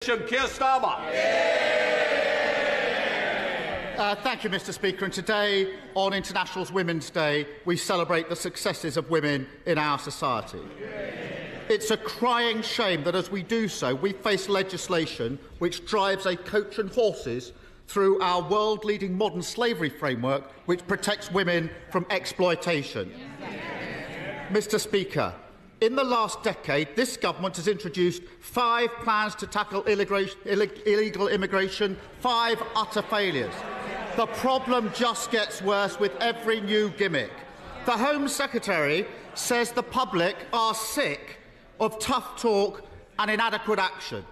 Keir Starmer. Thank you, Mr. Speaker. And today, on International Women's Day, we celebrate the successes of women in our society. It's a crying shame that as we do so, we face legislation which drives a coach and horses through our world-leading modern slavery framework which protects women from exploitation. Mr. Speaker, in the last decade, this government has introduced 5 plans to tackle illegal immigration, 5 utter failures. The problem just gets worse with every new gimmick. The Home Secretary says the public are sick of tough talk and inadequate action.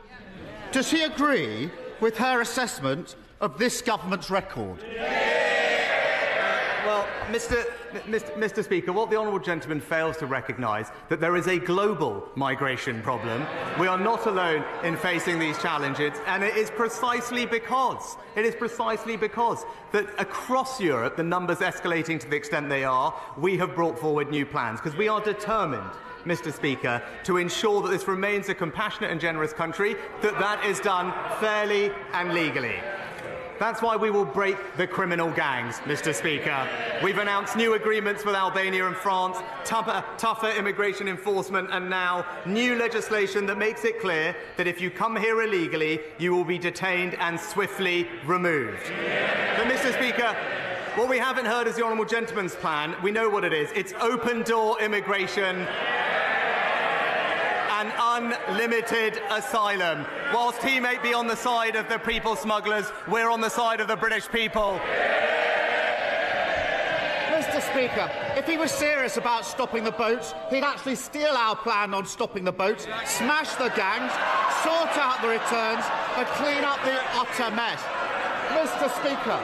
Does he agree with her assessment of this government's record? Well, Mr. Speaker, what the honourable gentleman fails to recognise that there is a global migration problem. We are not alone in facing these challenges, and it is precisely because that across Europe the numbers escalating to the extent they are, we have brought forward new plans because we are determined, Mr. Speaker, to ensure that this remains a compassionate and generous country, that is done fairly and legally. That's why we will break the criminal gangs, Mr. Speaker. We've announced new agreements with Albania and France, tougher immigration enforcement, and now new legislation that makes it clear that if you come here illegally, you will be detained and swiftly removed. But, Mr. Speaker, what we haven't heard is the honourable gentleman's plan. We know what it is. It's open-door immigration and unlimited asylum. Whilst he may be on the side of the people smugglers, we're on the side of the British people. Mr. Speaker, if he was serious about stopping the boats, he'd actually steal our plan on stopping the boats, smash the gangs, sort out the returns and clean up the utter mess. Mr. Speaker.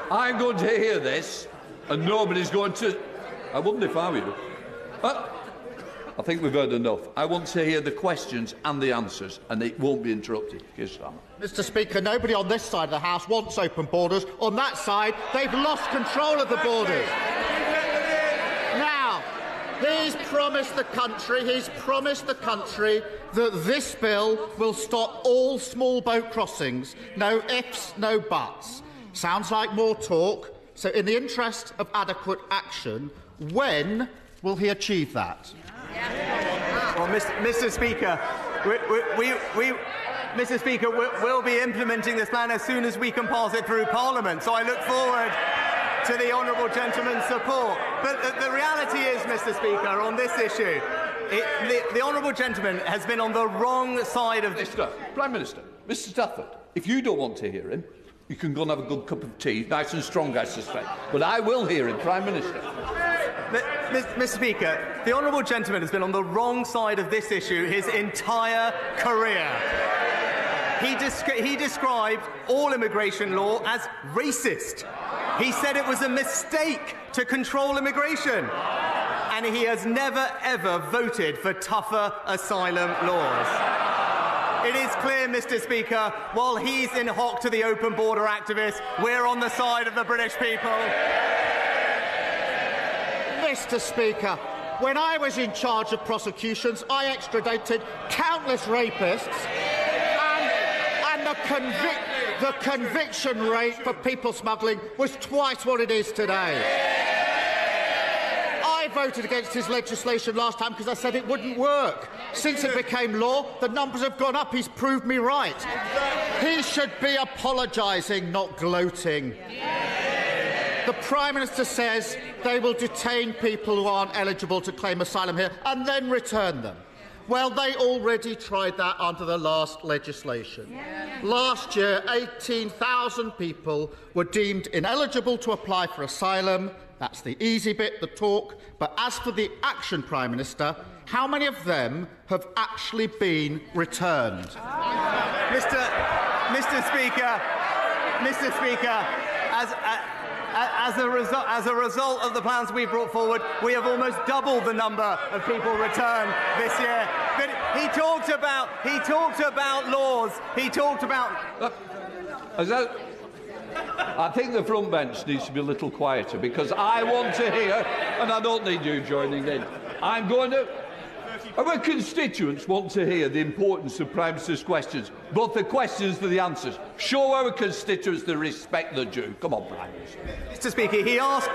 I'm going to hear this, and nobody's going to... I wouldn't if I were you. I think we've heard enough. I want to hear the questions and the answers, and it won't be interrupted. Mr. Speaker, nobody on this side of the House wants open borders. On that side, they've lost control of the borders. Now, he's promised the country that this bill will stop all small boat crossings. No ifs, no buts. Sounds like more talk. So, in the interest of adequate action, when will he achieve that? Well, Mr. Speaker, Mr. Speaker, we'll be implementing this plan as soon as we can pass it through Parliament. So I look forward to the honourable gentleman's support. But the reality is, Mr. Speaker, on this issue, the honourable gentleman has been on the wrong side of this. Prime Minister, Mr. Stafford, if you don't want to hear him, you can go and have a good cup of tea, nice and strong, I suspect. But I will hear him, Prime Minister. Mr. Speaker, the honourable gentleman has been on the wrong side of this issue his entire career. He described all immigration law as racist. He said it was a mistake to control immigration. And he has never, ever voted for tougher asylum laws. It is clear, Mr. Speaker, while he's in hock to the open border activists, we're on the side of the British people. Mr. Speaker, when I was in charge of prosecutions, I extradited countless rapists, and the conviction rate for people smuggling was twice what it is today. I voted against his legislation last time because I said it wouldn't work. Since it became law, the numbers have gone up. He's proved me right. He should be apologising, not gloating. The Prime Minister says they will detain people who aren't eligible to claim asylum here and then return them. Well, they already tried that under the last legislation. Last year, 18,000 people were deemed ineligible to apply for asylum. That's the easy bit, the talk. But as for the action, Prime Minister, how many of them have actually been returned? Mr. Speaker, as a result of the plans we brought forward, we have almost doubled the number of people returned this year. But he talked about laws. He talked about. I think the front bench needs to be a little quieter because I want to hear, and I don't need you joining in. I'm going to. Our constituents want to hear the importance of Prime Minister's questions, both the questions and the answers. Show our constituents the respect they're due. Come on, Prime Minister. Mr. Speaker, he asked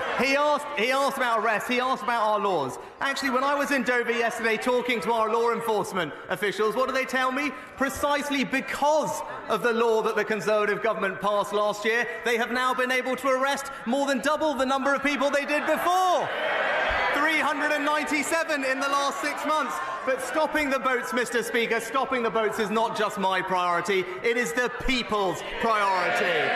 about arrests, he asked about our laws. Actually, when I was in Dover yesterday talking to our law enforcement officials, what did they tell me? Precisely because of the law that the Conservative government passed last year, they have now been able to arrest more than double the number of people they did before. 397 in the last 6 months. But stopping the boats, Mr. Speaker, stopping the boats is not just my priority, it is the people's priority.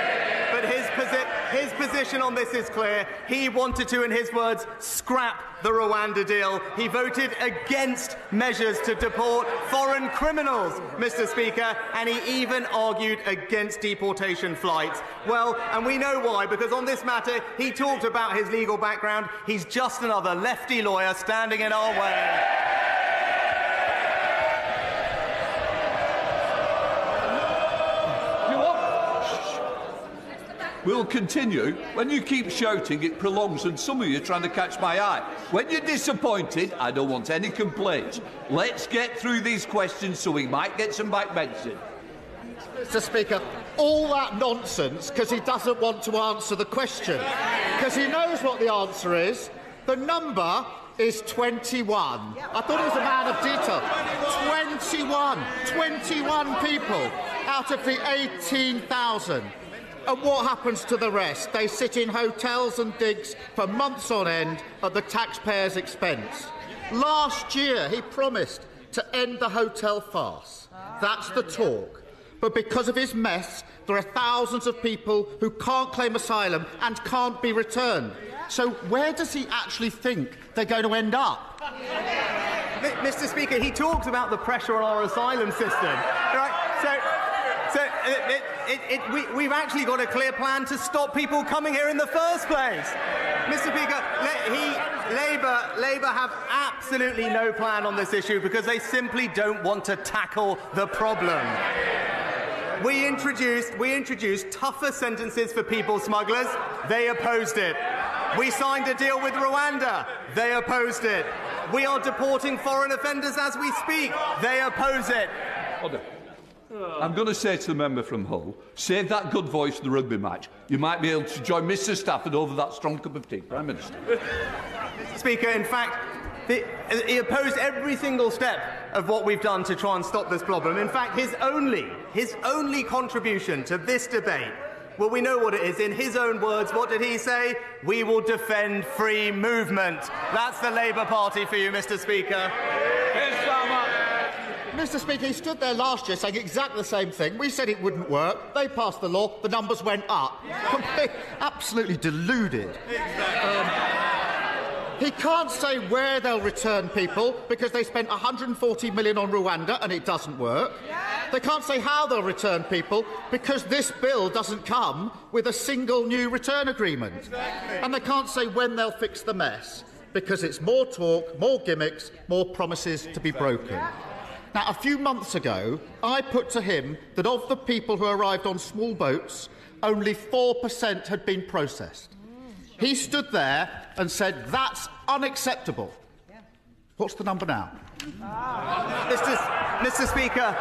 But his position on this is clear. He wanted to, in his words, scrap the Rwanda deal. He voted against measures to deport foreign criminals, Mr. Speaker, and he even argued against deportation flights. Well, and we know why, because on this matter, he talked about his legal background. He's just another lefty lawyer standing in our way. We'll continue. When you keep shouting, it prolongs, and some of you are trying to catch my eye. When you're disappointed, I don't want any complaints. Let's get through these questions so we might get some backbench in. Mr. Speaker, all that nonsense because he doesn't want to answer the question. Because he knows what the answer is. The number is 21. I thought he was a man of detail. 21 people out of the 18,000. And what happens to the rest? They sit in hotels and digs for months on end at the taxpayers' expense. Last year, he promised to end the hotel farce. That's the talk. But because of his mess, there are thousands of people who can't claim asylum and can't be returned. So where does he actually think they're going to end up? Mr. Speaker, he talks about the pressure on our asylum system. Right? We've actually got a clear plan to stop people coming here in the first place. Mr. Speaker, Labour have absolutely no plan on this issue because they simply don't want to tackle the problem. We introduced tougher sentences for people smugglers. They opposed it. We signed a deal with Rwanda. They opposed it. We are deporting foreign offenders as we speak. They oppose it. Order. I'm going to say to the member from Hull, save that good voice for the rugby match. You might be able to join Mr Stafford over that strong cup of tea. Prime Minister. Mr. Speaker, in fact, he opposed every single step of what we've done to try and stop this problem. In fact, his only contribution to this debate, well, we know what it is. In his own words, what did he say? We will defend free movement. That's the Labour Party for you, Mr. Speaker. Mr. Speaker, he stood there last year saying exactly the same thing. We said it wouldn't work. They passed the law. The numbers went up. Absolutely deluded. He can't say where they'll return people because they spent £140 million on Rwanda and it doesn't work. They can't say how they'll return people because this bill doesn't come with a single new return agreement. And they can't say when they'll fix the mess because it's more talk, more gimmicks, more promises to be broken. Now, a few months ago, I put to him that of the people who arrived on small boats, only 4% had been processed. He stood there and said, that's unacceptable. What's the number now? Mr. Speaker,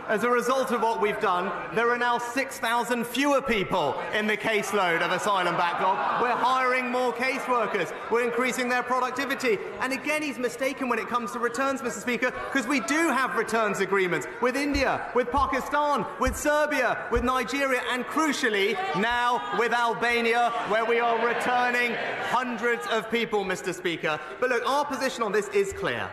as a result of what we've done, there are now 6,000 fewer people in the caseload of asylum backlog. We're hiring more caseworkers. We're increasing their productivity. And again, he's mistaken when it comes to returns, Mr. Speaker, because we do have returns agreements with India, with Pakistan, with Serbia, with Nigeria, and crucially, now with Albania, where we are returning hundreds of people, Mr. Speaker. But look, our position on this is clear.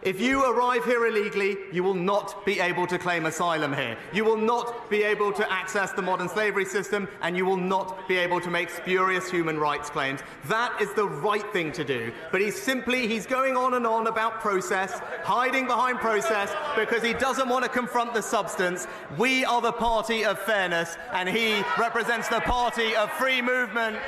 If you arrive here illegally, you will not be able to claim asylum here. You will not be able to access the modern slavery system, and you will not be able to make spurious human rights claims. That is the right thing to do. But he's going on and on about process, hiding behind process, because he doesn't want to confront the substance. We are the party of fairness, and he represents the party of free movement.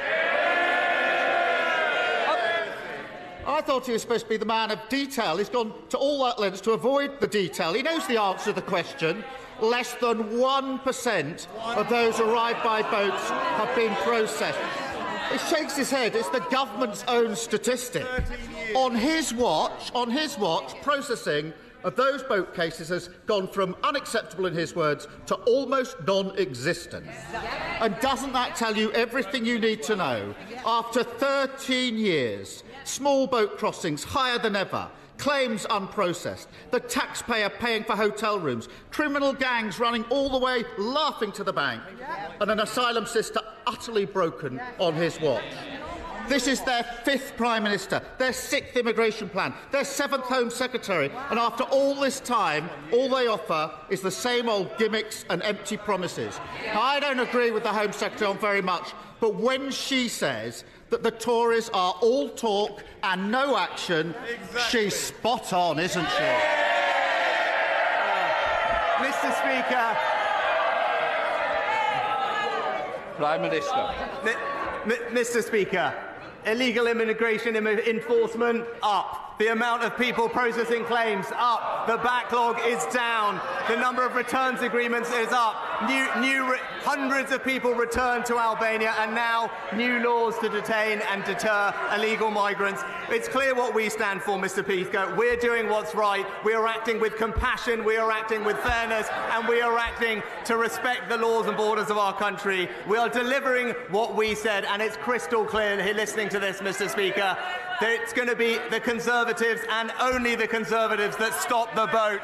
I thought he was supposed to be the man of detail. He's gone to all that lengths to avoid the detail. He knows the answer to the question. Less than 1% of those arrived by boats have been processed. He shakes his head. It's the government's own statistic. On his watch, processing of those boat cases has gone from unacceptable, in his words, to almost non-existent. And doesn't that tell you everything you need to know? After 13 years, small boat crossings higher than ever, claims unprocessed, the taxpayer paying for hotel rooms, criminal gangs running all the way laughing to the bank, and an asylum system utterly broken on his watch. This is their 5th Prime Minister, their 6th immigration plan, their 7th Home Secretary, and after all this time, all they offer is the same old gimmicks and empty promises. Now, I don't agree with the Home Secretary on very much, but when she says that the Tories are all talk and no action, she's spot on, isn't she? Mr. Speaker. Prime Minister. Mr. Speaker, illegal immigration enforcement up. The amount of people processing claims up. The backlog is down. The number of returns agreements is up. Hundreds of people returned to Albania, and now new laws to detain and deter illegal migrants. It's clear what we stand for, Mr. Speaker. We're doing what's right. We are acting with compassion. We are acting with fairness, and we are acting to respect the laws and borders of our country. We are delivering what we said, and it's crystal clear here listening to this, Mr. Speaker, that it's going to be the Conservatives and only the Conservatives that stop the boat.